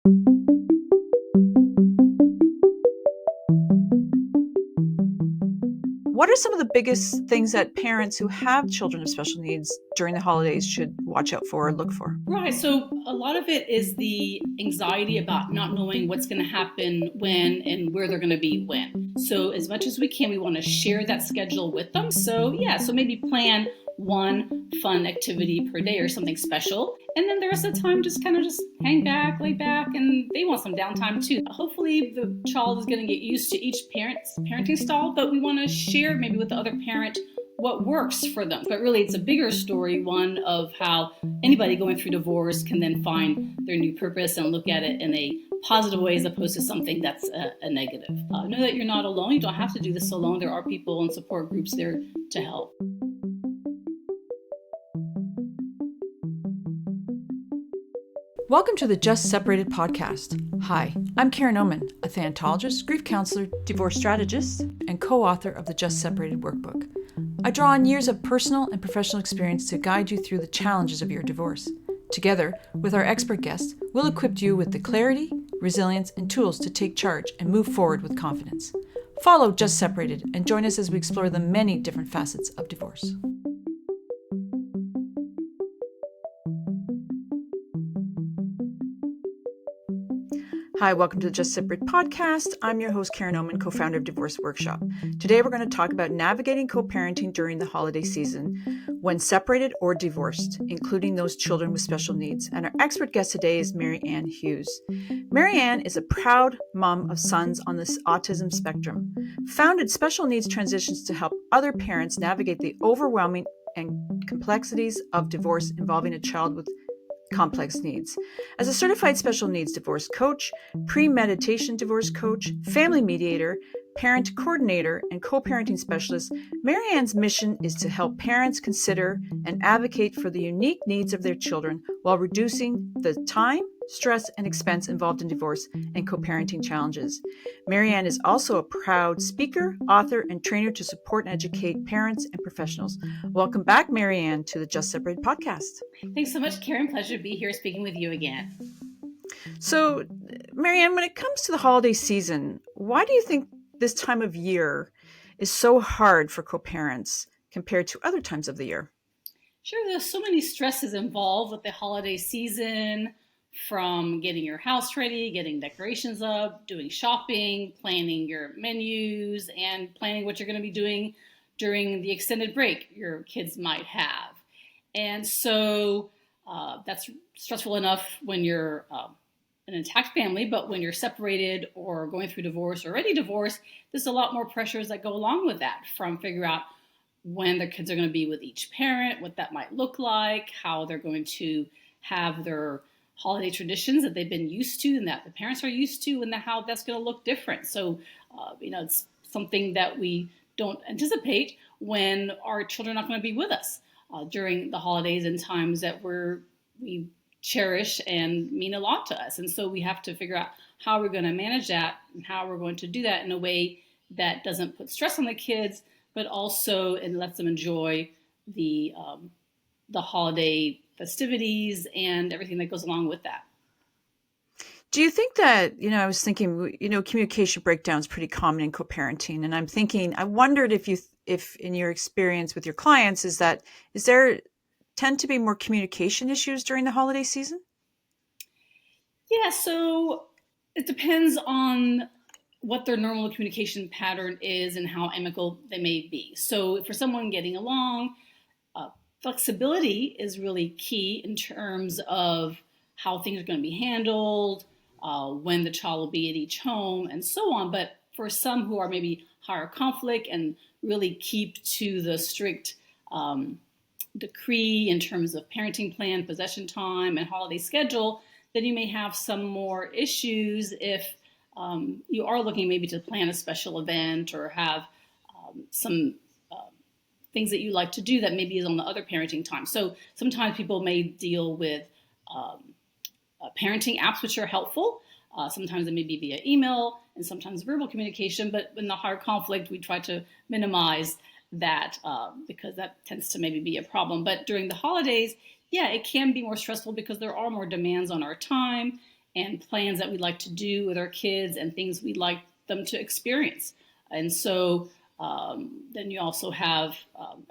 What are some of the biggest things that parents who have children with special needs during the holidays should watch out for or look for? Right. So a lot of it is the anxiety about not knowing what's going to happen when and where they're going to be when. So as much as we can, we want to share that schedule with them. So maybe plan one fun activity per day or something special. And then the rest of the time, just kind of just hang back, lay back, and they want some downtime too. Hopefully the child is going to get used to each parent's parenting style, but we want to share maybe with the other parent what works for them. But really, it's a bigger story, one of how anybody going through divorce can then find their new purpose and look at it in a positive way as opposed to something that's a negative. Know that you're not alone. You don't have to do this alone. There are people and support groups there to help. Welcome to the Just Separated podcast. Hi, I'm Karen Oman, a thanatologist, grief counselor, divorce strategist, and co-author of the Just Separated workbook. I draw on years of personal and professional experience to guide you through the challenges of your divorce. Together, with our expert guests, we'll equip you with the clarity, resilience, and tools to take charge and move forward with confidence. Follow Just Separated and join us as we explore the many different facets of divorce. Hi, welcome to the Just Separate podcast. I'm your host, Karen Oman, co-founder of Divorce Workshop. Today, we're going to talk about navigating co-parenting during the holiday season when separated or divorced, including those children with special needs. And our expert guest today is Ann Hughes. Ann is a proud mom of sons on the autism spectrum, founded Special Needs Transitions to help other parents navigate the overwhelming and complexities of divorce involving a child with complex needs. As a certified special needs divorce coach, premeditation divorce coach, family mediator, parent coordinator, and co-parenting specialist, Ann's mission is to help parents consider and advocate for the unique needs of their children while reducing the time, stress, and expense involved in divorce and co-parenting challenges. Ann is also a proud speaker, author, and trainer to support and educate parents and professionals. Welcome back, Ann, to the Just Separated podcast. Thanks so much, Karen. Pleasure to be here speaking with you again. So, Ann, when it comes to the holiday season, why do you think this time of year is so hard for co-parents compared to other times of the year? Sure, there's so many stresses involved with the holiday season, from getting your house ready, getting decorations up, doing shopping, planning your menus, and planning what you're going to be doing during the extended break your kids might have. And so that's stressful enough when you're an intact family, but when you're separated or going through divorce or already divorced, there's a lot more pressures that go along with that, from figure out when their kids are going to be with each parent, what that might look like, how they're going to have their holiday traditions that they've been used to and that the parents are used to, and how that's going to look different. So, it's something that we don't anticipate when our children are not going to be with us during the holidays and times that we cherish and mean a lot to us. And so we have to figure out how we're going to manage that and how we're going to do that in a way that doesn't put stress on the kids, but also and lets them enjoy the holiday festivities and everything that goes along with that. Do you think that, I was thinking, communication breakdown is pretty common in co-parenting. And I'm thinking, I wondered if in your experience with your clients, is there tend to be more communication issues during the holiday season? Yeah, so it depends on what their normal communication pattern is and how amicable they may be. So for someone getting along, flexibility is really key in terms of how things are going to be handled, when the child will be at each home, and so on. But for some who are maybe higher conflict and really keep to the strict decree in terms of parenting plan, possession time, and holiday schedule, then you may have some more issues if you are looking maybe to plan a special event or have some things that you like to do that maybe is on the other parenting time. So sometimes people may deal with parenting apps, which are helpful. Sometimes it may be via email and sometimes verbal communication, but in the higher conflict, we try to minimize that because that tends to maybe be a problem. But during the holidays, yeah, it can be more stressful because there are more demands on our time and plans that we'd like to do with our kids and things we'd like them to experience. And so then you also have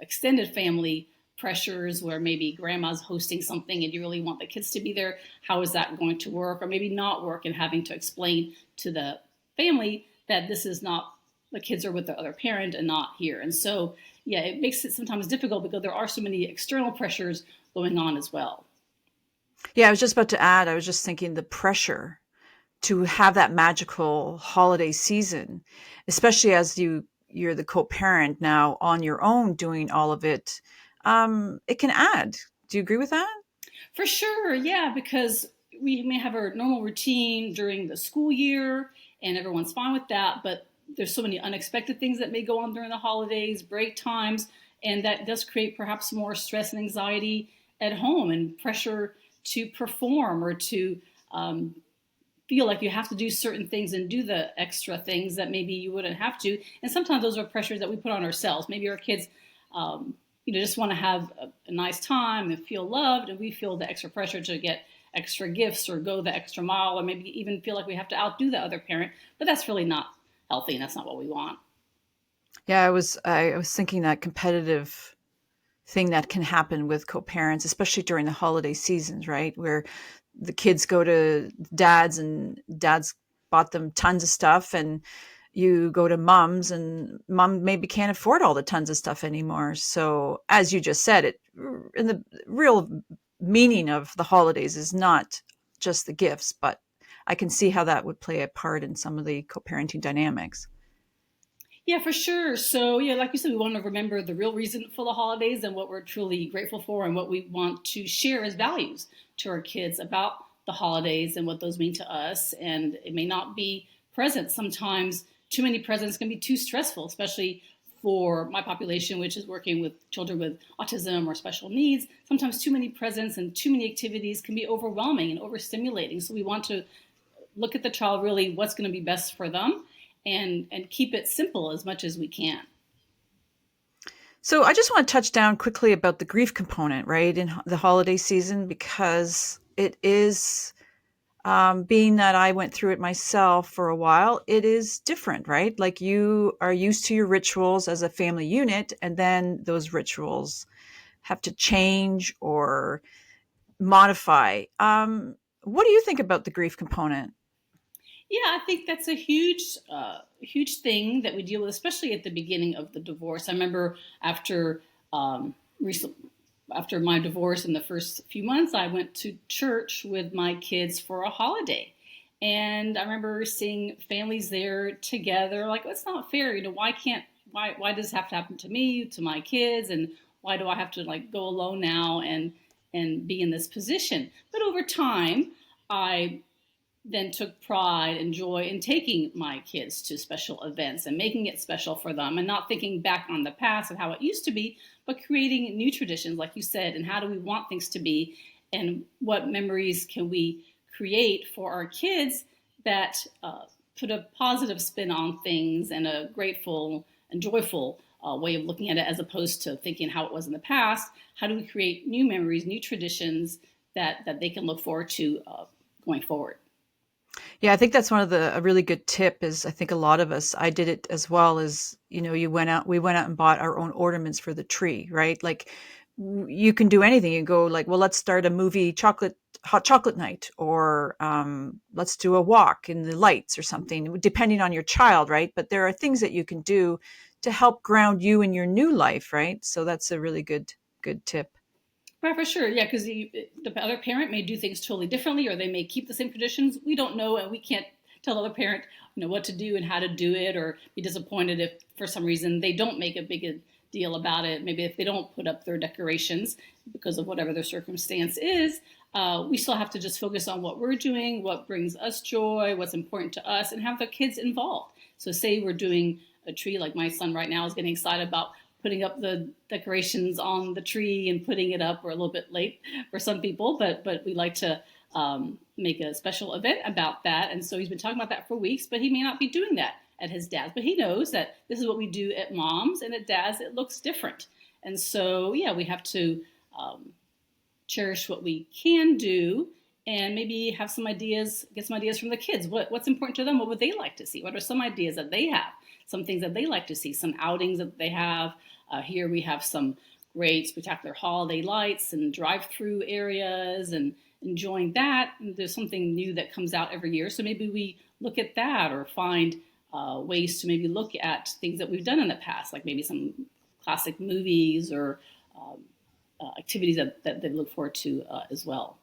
extended family pressures where maybe grandma's hosting something and you really want the kids to be there. How is that going to work, or maybe not work, and having to explain to the family that this is not, the kids are with the other parent and not here. And so, yeah, it makes it sometimes difficult because there are so many external pressures going on as well. Yeah, I was just about to add, I was just thinking the pressure to have that magical holiday season, especially as you're the co-parent now on your own doing all of it. It can add. Do you agree with that? For sure, yeah, because we may have our normal routine during the school year and everyone's fine with that, but there's so many unexpected things that may go on during the holidays, break times, and that does create perhaps more stress and anxiety at home and pressure to perform or to feel like you have to do certain things and do the extra things that maybe you wouldn't have to. And sometimes those are pressures that we put on ourselves. Maybe our kids, just want to have a nice time and feel loved, and we feel the extra pressure to get extra gifts or go the extra mile, or maybe even feel like we have to outdo the other parent. But that's really not healthy, and that's not what we want. Yeah, I was thinking that competitive thing that can happen with co-parents, especially during the holiday seasons, right? Where the kids go to dads and dads bought them tons of stuff, and you go to mom's and mom maybe can't afford all the tons of stuff anymore. So as you just said, it in the real meaning of the holidays is not just the gifts, but I can see how that would play a part in some of the co-parenting dynamics. Yeah, for sure. So, yeah, like you said, we want to remember the real reason for the holidays and what we're truly grateful for and what we want to share as values to our kids about the holidays and what those mean to us. And it may not be presents. Sometimes too many presents can be too stressful, especially for my population, which is working with children with autism or special needs. Sometimes too many presents and too many activities can be overwhelming and overstimulating. So we want to look at the child, really what's going to be best for them, and keep it simple as much as we can. So I just want to touch down quickly about the grief component, right, in the holiday season, because it is, being that I went through it myself for a while, it is different, right? Like you are used to your rituals as a family unit, and then those rituals have to change or modify. What do you think about the grief component? Yeah, I think that's a huge thing that we deal with, especially at the beginning of the divorce. I remember after recent, after my divorce in the first few months, I went to church with my kids for a holiday. And I remember seeing families there together. Like, well, it's not fair. Why does this have to happen to me, to my kids? And why do I have to like go alone now and be in this position? But over time, I then took pride and joy in taking my kids to special events and making it special for them, and not thinking back on the past of how it used to be, but creating new traditions, like you said, and how do we want things to be, and what memories can we create for our kids that put a positive spin on things and a grateful and joyful way of looking at it, as opposed to thinking how it was in the past. How do we create new memories, new traditions that they can look forward to going forward? Yeah, I think that's one of a really good tip is I think a lot of us, I did it as well as, we went out and bought our own ornaments for the tree, right? Like you can do anything. You go like, well, let's start a movie hot chocolate night, or let's do a walk in the lights or something, depending on your child, right? But there are things that you can do to help ground you in your new life, right? So that's a really good tip. Right, for sure. Yeah, because the other parent may do things totally differently, or they may keep the same traditions. We don't know, and we can't tell the other parent, what to do and how to do it, or be disappointed if for some reason they don't make a big deal about it. Maybe if they don't put up their decorations because of whatever their circumstance is. We still have to just focus on what we're doing, what brings us joy, what's important to us, and have the kids involved. So, say we're doing a tree, like my son right now is getting excited about putting up the decorations on the tree and putting it up. We're a little bit late for some people, but we like to make a special event about that. And so he's been talking about that for weeks, but he may not be doing that at his dad's. But he knows that this is what we do at mom's, and at dad's it looks different. And so, yeah, we have to cherish what we can do and maybe have some ideas, get some ideas from the kids. What's important to them? What would they like to see? What are some ideas that they have? Some things that they like to see, some outings that they have. Here we have some great spectacular holiday lights and drive-through areas and enjoying that. And there's something new that comes out every year. So maybe we look at that or find ways to maybe look at things that we've done in the past, like maybe some classic movies or activities that they look forward to as well.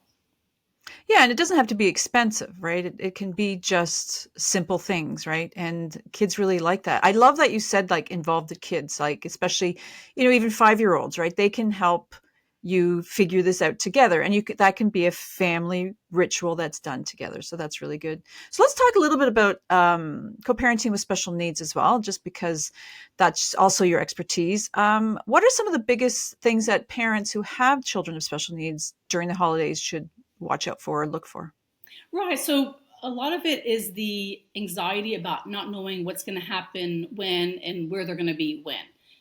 Yeah, and it doesn't have to be expensive, right? It can be just simple things, right? And kids really like that. I love that you said like involve the kids, like especially, even 5-year-olds, right? They can help you figure this out together, and that can be a family ritual that's done together. So that's really good. So let's talk a little bit about co-parenting with special needs as well, just because that's also your expertise. What are some of the biggest things that parents who have children of special needs during the holidays should watch out for or look for? Right. So a lot of it is the anxiety about not knowing what's going to happen when and where they're going to be when.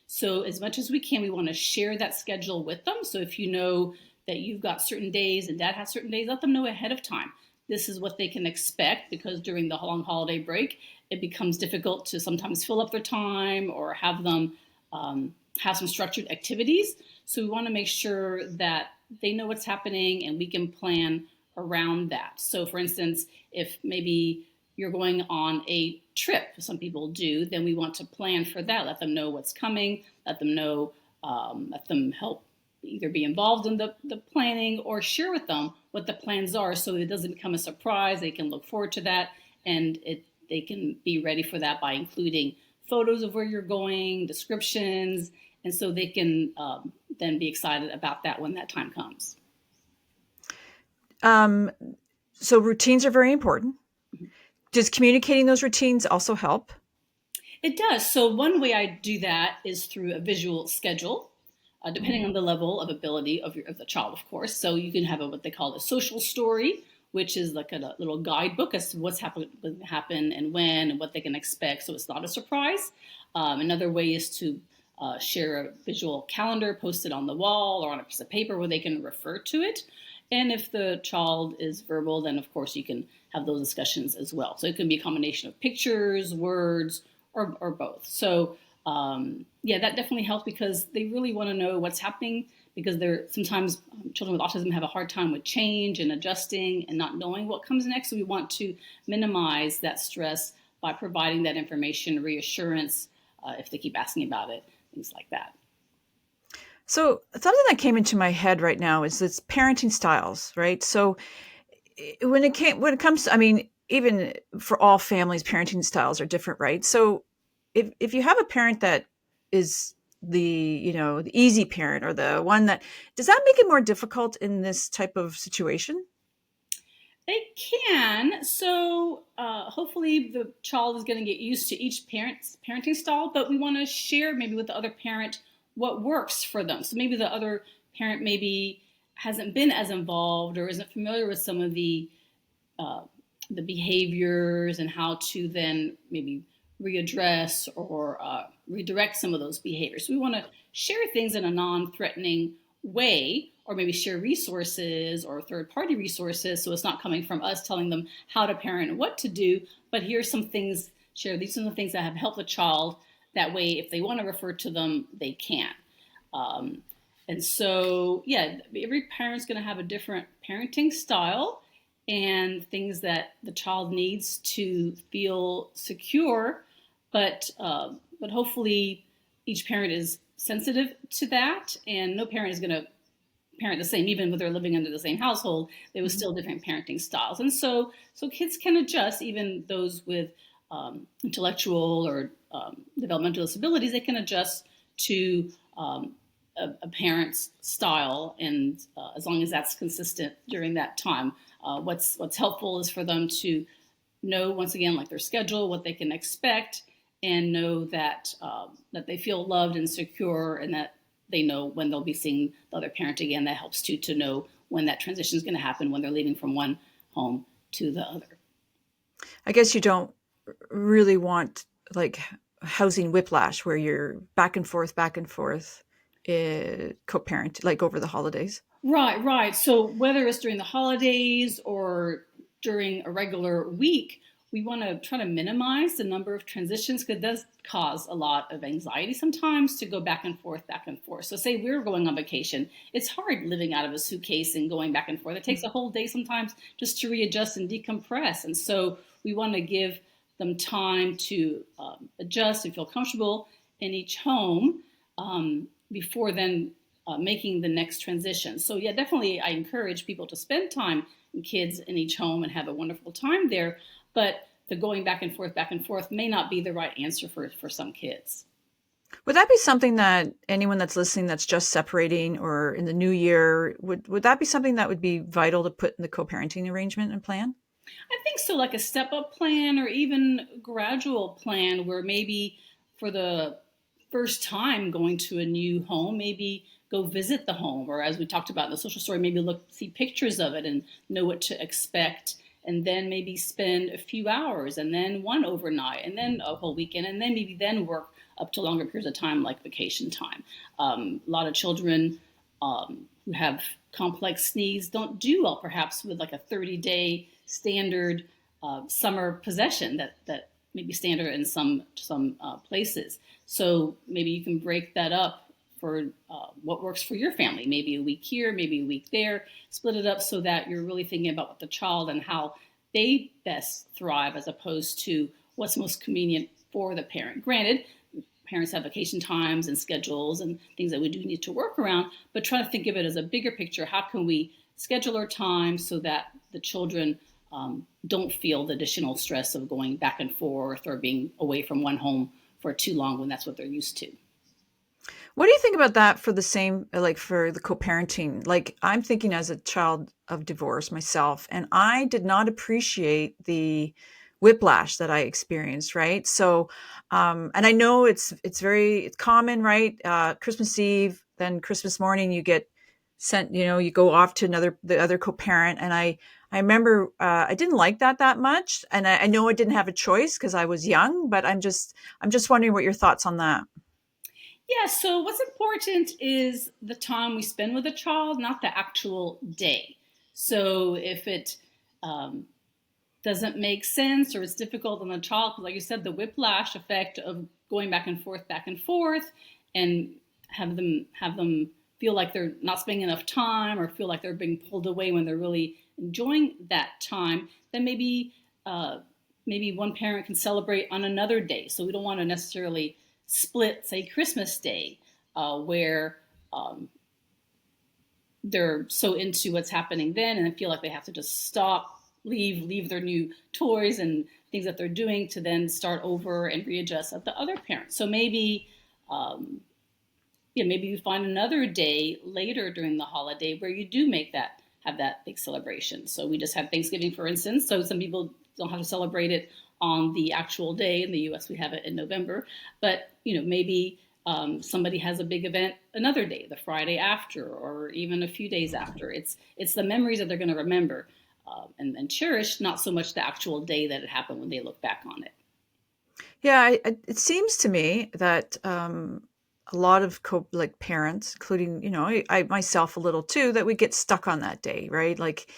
So as much as we can, we want to share that schedule with them. So if you know that you've got certain days and dad has certain days, let them know ahead of time. This is what they can expect, because during the long holiday break, it becomes difficult to sometimes fill up their time or have them have some structured activities. So we want to make sure that they know what's happening and we can plan around that. So, for instance, if maybe you're going on a trip, some people do, then we want to plan for that. Let them know what's coming, let them know, let them help either be involved in the planning or share with them what the plans are so it doesn't become a surprise. They can look forward to that, and they can be ready for that by including photos of where you're going, descriptions, and so they can then be excited about that when that time comes. Um, so routines are very important. Does communicating those routines also help? It does. So one way I do that is through a visual schedule, depending on the level of ability of the child, of course. So you can have what they call a social story, which is like a little guidebook as to what's happen and when and what they can expect. So it's not a surprise. Another way is to share a visual calendar posted on the wall or on a piece of paper where they can refer to it. And if the child is verbal, then of course you can have those discussions as well. So it can be a combination of pictures, words, or both. So yeah, that definitely helps because they really want to know what's happening, because they're sometimes children with autism have a hard time with change and adjusting and not knowing what comes next. So we want to minimize that stress by providing that information, reassurance, if they keep asking about it, things like that. So something that came into my head right now is this parenting styles, right? So when it comes to, I mean, even for all families, parenting styles are different, right? So if you have a parent that is the easy parent or the one that, does that make it more difficult in this type of situation? They can. So hopefully the child is going to get used to each parent's parenting style, but we want to share maybe with the other parent what works for them. So maybe the other parent maybe hasn't been as involved or isn't familiar with some of uh, the behaviors and how to then maybe readdress or redirect some of those behaviors. So we want to share things in a non-threatening way, or maybe share resources or third-party resources, so it's not coming from us telling them how to parent and what to do, but here's some things, share these are the things that have helped the child. That way, if they want to refer to them, they can. Um, and so, yeah, every parent's going to have a different parenting style and things that the child needs to feel secure. But hopefully, each parent is sensitive to that, and no parent is going to parent the same, even if they're living under the same household. There was Mhm. still different parenting styles, and so kids can adjust. Even those with intellectual or developmental disabilities, they can adjust to a parent's style, and as long as that's consistent during that time. What's helpful is for them to know, once again, like their schedule, what they can expect, and know that they feel loved and secure, and that they know when they'll be seeing the other parent again. That helps too, to know when that transition is going to happen, when they're leaving from one home to the other. I guess you don't really want like housing whiplash where you're back and forth, co-parent like over the holidays. Right, right. So whether it's during the holidays or during a regular week, we want to try to minimize the number of transitions because it does cause a lot of anxiety sometimes to go back and forth, back and forth. So say we're going on vacation, it's hard living out of a suitcase and going back and forth. It takes a whole day sometimes just to readjust and decompress. And so we want to give them time to adjust and feel comfortable in each home before then making the next transition. So yeah, definitely I encourage people to spend time with kids in each home and have a wonderful time there. But the going back and forth may not be the right answer for some kids. Would that be something that anyone that's listening that's just separating or in the new year, would that be something that would be vital to put in the co-parenting arrangement and plan? I think so, like a step up plan or even gradual plan where maybe for the first time going to a new home, maybe go visit the home, or as we talked about in the social story, maybe see pictures of it and know what to expect. And then maybe spend a few hours and then one overnight and then a whole weekend and then maybe then work up to longer periods of time like vacation time. A lot of children who have complex needs don't do well perhaps with like a 30-day standard summer possession that may be standard in some places. So maybe you can break that up for what works for your family. Maybe a week here, maybe a week there. Split it up so that you're really thinking about what the child and how they best thrive as opposed to what's most convenient for the parent. Granted, parents have vacation times and schedules and things that we do need to work around, but try to think of it as a bigger picture. How can we schedule our time so that the children don't feel the additional stress of going back and forth or being away from one home for too long when that's what they're used to? What do you think about that for the same, like for the co-parenting? Like I'm thinking as a child of divorce myself, and I did not appreciate the whiplash that I experienced, right? So, and I know it's common, right? Christmas Eve, then Christmas morning, you get sent, you go off to the other co-parent, and I remember I didn't like that much, and I know I didn't have a choice because I was young, but I'm just wondering what your thoughts on that. Yeah, so what's important is the time we spend with a child, not the actual day. So if it um, doesn't make sense or it's difficult on the child, because like you said, the whiplash effect of going back and forth, and have them feel like they're not spending enough time or feel like they're being pulled away when they're really enjoying that time, then uh, maybe one parent can celebrate on another day. So we don't want to necessarily split, say, Christmas Day, where um, they're so into what's happening then and feel like they have to just stop, leave their new toys and things that they're doing to then start over and readjust at the other parent. So maybe um, yeah, maybe you find another day later during the holiday where you do have that big celebration. So we just had Thanksgiving, for instance. So some people don't have to celebrate it on the actual day. In the U.S., we have it in November. But maybe somebody has a big event another day, the Friday after, or even a few days after. It's the memories that they're going to remember and cherish, not so much the actual day that it happened when they look back on it. Yeah, it seems to me that a lot of like parents, including I myself a little too, that we get stuck on that day, right? Like,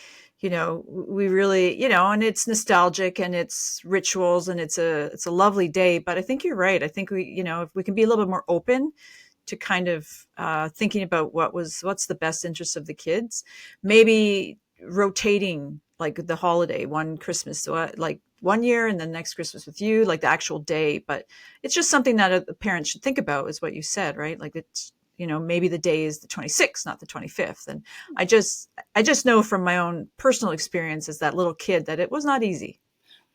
we really, and it's nostalgic and it's rituals and it's a lovely day. But I think you're right. I think if we can be a little bit more open to kind of thinking about what's the best interest of the kids, maybe rotating like the holiday, one Christmas, so like one year and then next Christmas with you, like the actual day. But it's just something that a parent should think about, is what you said, right? Like it's, maybe the day is the 26th, not the 25th. And I just know from my own personal experience as that little kid that it was not easy.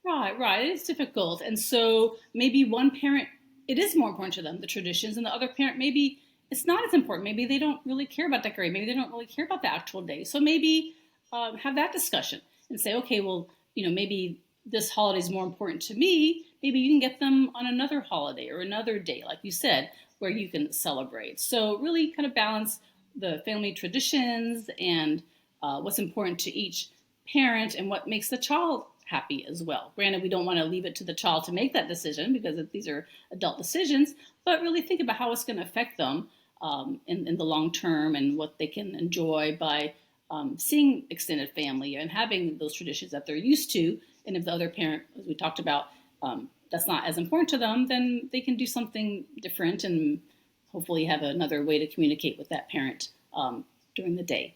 Right, right. It is difficult. And so maybe one parent, it is more important to them, the traditions, and the other parent, maybe it's not as important. Maybe they don't really care about decorating. Maybe they don't really care about the actual day. So maybe have that discussion and say, okay, well, maybe this holiday is more important to me. Maybe you can get them on another holiday or another day, like you said, where you can celebrate. So really kind of balance the family traditions and what's important to each parent and what makes the child happy as well. Granted, we don't want to leave it to the child to make that decision because these are adult decisions, but really think about how it's going to affect them in the long term, and what they can enjoy by seeing extended family and having those traditions that they're used to. And if the other parent, as we talked about, that's not as important to them, then they can do something different and hopefully have another way to communicate with that parent during the day.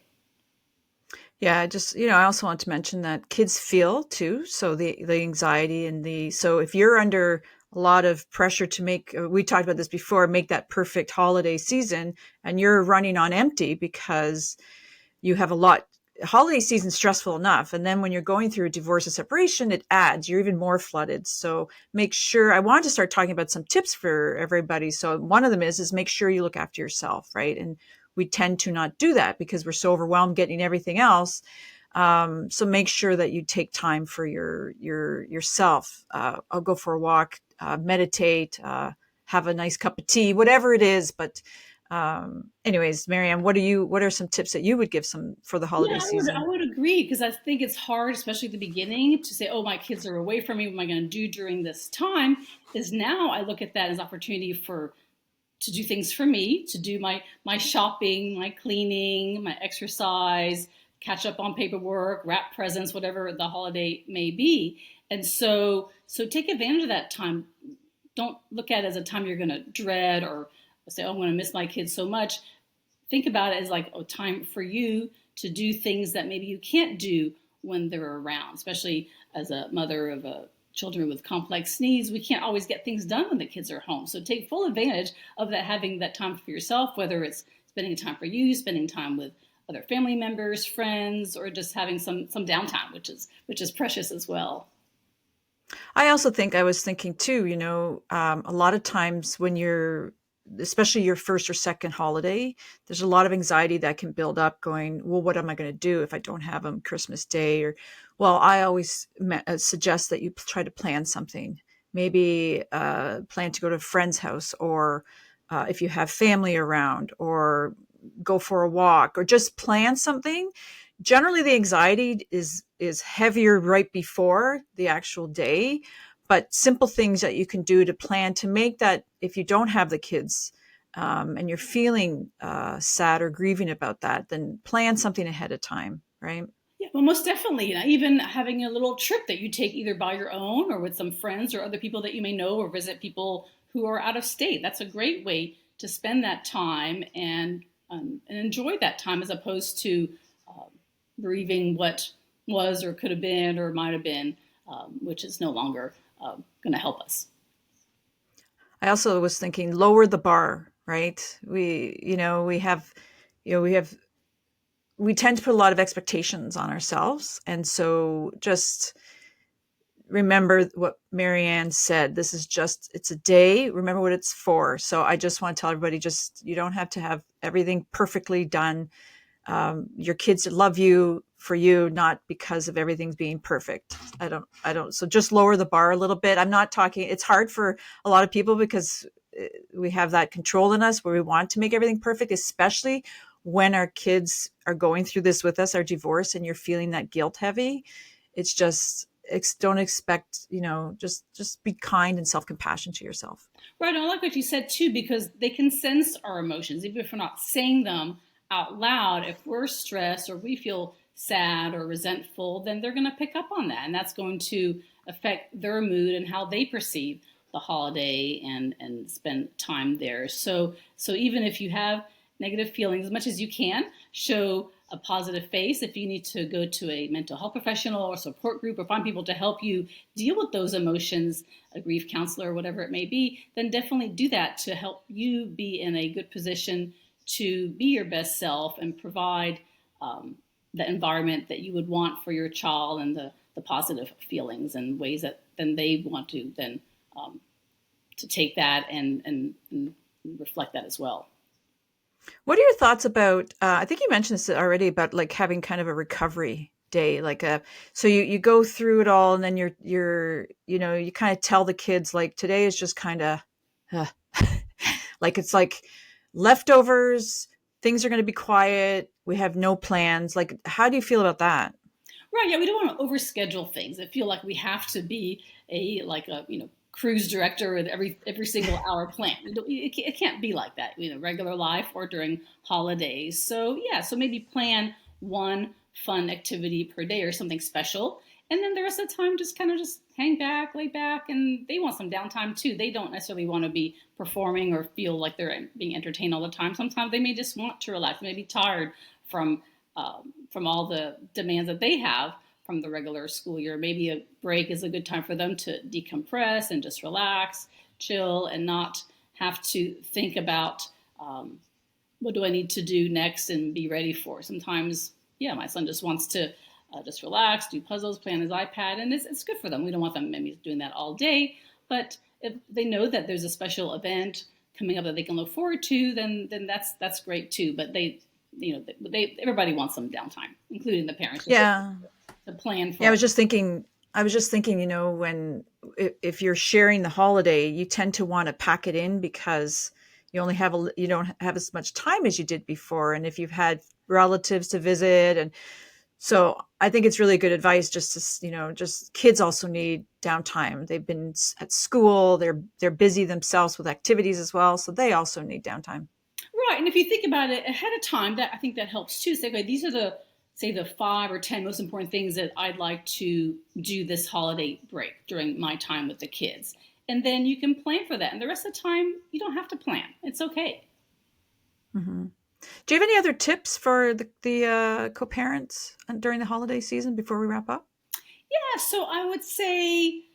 Yeah, just, I also want to mention that kids feel too. So the anxiety and so if you're under a lot of pressure to make, we talked about this before, make that perfect holiday season, and you're running on empty because you have a lot. Holiday season stressful enough, and then when you're going through a divorce or separation, it adds. You're even more flooded. So make sure. I wanted to start talking about some tips for everybody. So one of them is make sure you look after yourself, right? And we tend to not do that because we're so overwhelmed getting everything else. So make sure that you take time for yourself. I'll go for a walk, meditate, have a nice cup of tea, whatever it is. But anyways, Marianne, what are some tips that you would give some for the Yeah, holiday I season? would agree, because I think it's hard, especially at the beginning, to say, "Oh, my kids are away from me. What am I going to do during this time?" Is now I look at that as opportunity for to do things for me, to do my shopping, my cleaning, my exercise, catch up on paperwork, wrap presents, whatever the holiday may be. And so take advantage of that time. Don't look at it as a time you're going to dread or say, "Oh, I'm going to miss my kids so much." Think about it as like a time for you to do things that maybe you can't do when they're around, especially as a mother of children with complex needs. We can't always get things done when the kids are home. So take full advantage of that, having that time for yourself, whether it's spending time for you, spending time with other family members, friends, or just having some downtime, which is precious as well. I also think I was thinking too, a lot of times when especially your first or second holiday, there's a lot of anxiety that can build up going, well, what am I going to do if I don't have them Christmas Day? Well, I always suggest that you try to plan something. Maybe plan to go to a friend's house, or if you have family around, or go for a walk, or just plan something. Generally the anxiety is heavier right before the actual day, but simple things that you can do to plan to make that, if you don't have the kids, and you're feeling sad or grieving about that, then plan something ahead of time, right? Yeah, well, most definitely. Even having a little trip that you take either by your own or with some friends or other people that you may know, or visit people who are out of state. That's a great way to spend that time and enjoy that time, as opposed to um, grieving what was or could have been or might have been, which is no longer going to help us. I also was thinking lower the bar, right? We tend to put a lot of expectations on ourselves. And so just remember what Marianne said. It's a day. Remember what it's for. So I just want to tell everybody, you don't have to have everything perfectly done. Your kids love you for you, not because of everything's being perfect. I don't. So just lower the bar a little bit. I'm not talking, it's hard for a lot of people because we have that control in us where we want to make everything perfect, especially when our kids are going through this with us, our divorce, and you're feeling that guilt heavy. It's just, don't expect, just be kind and self-compassion to yourself. Right. I like what you said too, because they can sense our emotions, even if we're not saying them out loud. If we're stressed or we feel sad or resentful, then they're going to pick up on that. And that's going to affect their mood and how they perceive the holiday and spend time there. So even if you have negative feelings, as much as you can, show a positive face. If you need to go to a mental health professional or support group or find people to help you deal with those emotions, a grief counselor, whatever it may be, then definitely do that to help you be in a good position to be your best self and provide the environment that you would want for your child, and the positive feelings and ways that then they want to then to take that and reflect that as well. What are your thoughts about, I think you mentioned this already, about like having kind of a recovery day, so you go through it all, and then you kind of tell the kids, like, today is just kind of, uh, like, it's like leftovers, things are going to be quiet. We have no plans. Like, how do you feel about that? Right. Yeah, we don't want to overschedule things. I feel like we have to be a like a cruise director with every single hour plan. It can't be like that, regular life or during holidays. So yeah, so maybe plan one fun activity per day or something special. And then the rest of the time, just kind of just hang back, lay back, and they want some downtime too. They don't necessarily want to be performing or feel like they're being entertained all the time. Sometimes they may just want to relax. They may be tired from all the demands that they have from the regular school year. Maybe a break is a good time for them to decompress and just relax, chill, and not have to think about what do I need to do next and be ready for. Sometimes, yeah, my son just wants to just relax, do puzzles, play on his iPad, and it's good for them. We don't want them maybe doing that all day, but if they know that there's a special event coming up that they can look forward to, then that's great too. But everybody wants some downtime, including the parents. Yeah. To plan for. Yeah, I was just thinking, when if you're sharing the holiday, you tend to want to pack it in because you don't have as much time as you did before, and if you've had relatives to visit, and so I think it's really good advice just to, just kids also need downtime. They've been at school, they're busy themselves with activities as well, so they also need downtime. Right, and if you think about it ahead of time, that I think that helps too. Say, okay, these are the 5 or 10 most important things that I'd like to do this holiday break during my time with the kids, and then you can plan for that. And the rest of the time, you don't have to plan. It's okay. Mm-hmm. Do you have any other tips for the co-parents during the holiday season before we wrap up? Yeah, so I would say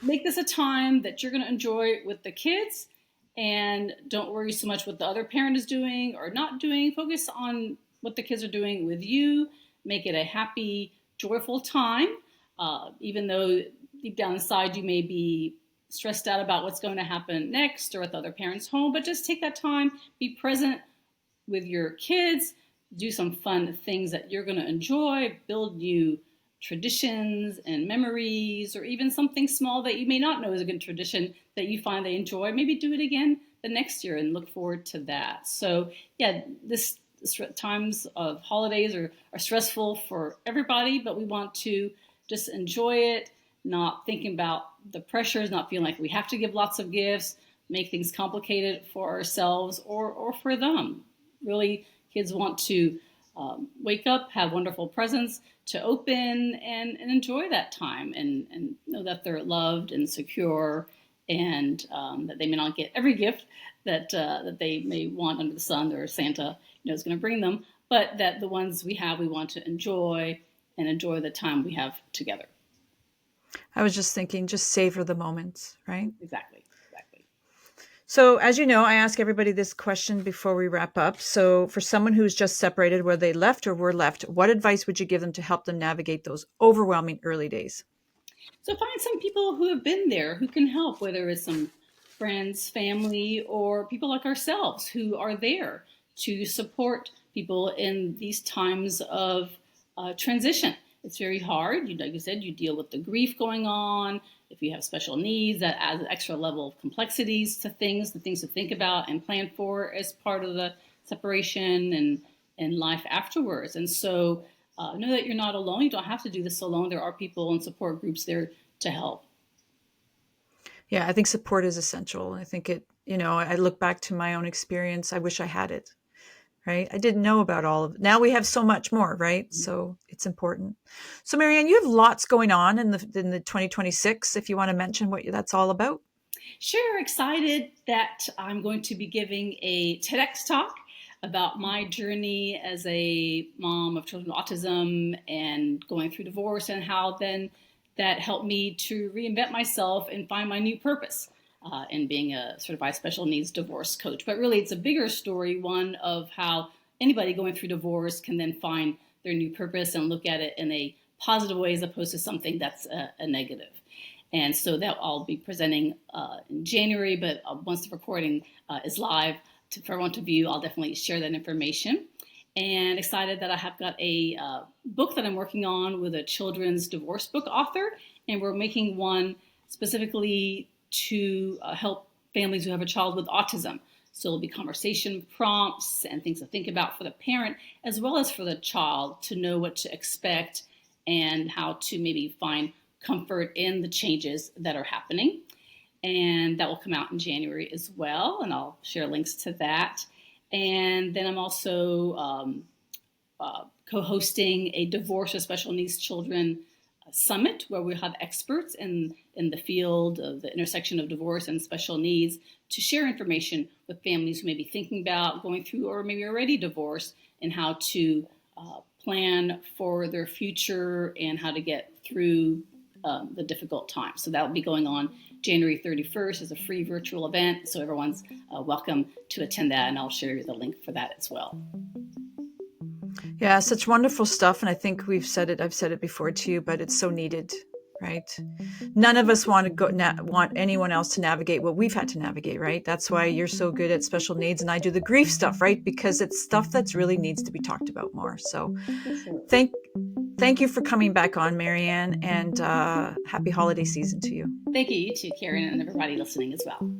make this a time that you're going to enjoy with the kids, and don't worry so much what the other parent is doing or not doing. Focus on what the kids are doing with you. Make it a happy, joyful time, even though deep down inside you may be stressed out about what's going to happen next or at the other parent's home. But just take that time, be present with your kids, do some fun things that you're going to enjoy, build new traditions and memories, or even something small that you may not know is a good tradition that you find they enjoy. Maybe do it again the next year and look forward to that. So yeah, this times of holidays are stressful for everybody, but we want to just enjoy it, not thinking about the pressures, not feeling like we have to give lots of gifts, make things complicated for ourselves or for them. Really, kids want to wake up, have wonderful presents to open, and enjoy that time, and know that they're loved and secure, and that they may not get every gift that they may want under the sun or Santa is going to bring them, but that the ones we have, we want to enjoy and enjoy the time we have together. I was just thinking, just savor the moments, right? Exactly. So, as you know, I ask everybody this question before we wrap up. So, for someone who's just separated, whether they left or were left, what advice would you give them to help them navigate those overwhelming early days? So find some people who have been there who can help, whether it's some friends, family, or people like ourselves who are there to support people in these times of transition. It's very hard. Like you said, you deal with the grief going on. If you have special needs, that adds an extra level of complexities to things, the things to think about and plan for as part of the separation and life afterwards. And so know that you're not alone. You don't have to do this alone. There are people and support groups there to help. Yeah, I think support is essential. I think I look back to my own experience. I wish I had it, right? I didn't know about all of it. Now we have so much more, right? So it's important. So Marianne, you have lots going on in the 2026, if you want to mention what that's all about. Sure, excited that I'm going to be giving a TEDx talk about my journey as a mom of children with autism and going through divorce, and how then that helped me to reinvent myself and find my new purpose in being a certified special needs divorce coach. But really, it's a bigger story, one of how anybody going through divorce can then find their new purpose and look at it in a positive way as opposed to something that's a negative. And so that I'll be presenting in January, but once the recording is live for everyone to view, I'll definitely share that information. And excited that I have got a book that I'm working on with a children's divorce book author, and we're making one specifically to help families who have a child with autism. So it'll be conversation prompts and things to think about for the parent, as well as for the child to know what to expect and how to maybe find comfort in the changes that are happening. And that will come out in January as well, and I'll share links to that. And then I'm also co-hosting a divorce with special needs children summit, where we'll have experts in the field of the intersection of divorce and special needs to share information with families who may be thinking about going through or maybe already divorced, and how to plan for their future and how to get through the difficult times. So that will be going on January 31st as a free virtual event. So everyone's welcome to attend that, and I'll share the link for that as well. Yeah, such wonderful stuff. And I think I've said it before to you, but it's so needed, right? None of us want anyone else to navigate what we've had to navigate, right? That's why you're so good at special needs and I do the grief stuff, right? Because it's stuff that's really needs to be talked about more. So thank you for coming back on, Marianne, and happy holiday season to you. Thank you too, Karen, and everybody listening as well.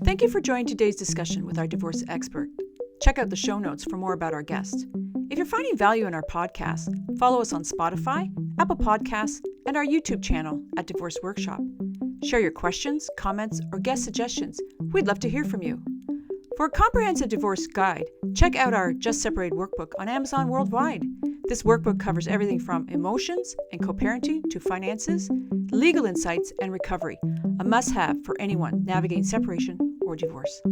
Thank you for joining today's discussion with our divorce expert. Check out the show notes for more about our guest. If you're finding value in our podcast, follow us on Spotify, Apple Podcasts, and our YouTube channel at Divorce Workshop. Share your questions, comments, or guest suggestions. We'd love to hear from you. For a comprehensive divorce guide, check out our Just Separated workbook on Amazon worldwide. This workbook covers everything from emotions and co-parenting to finances, legal insights, and recovery, a must-have for anyone navigating separation or divorce.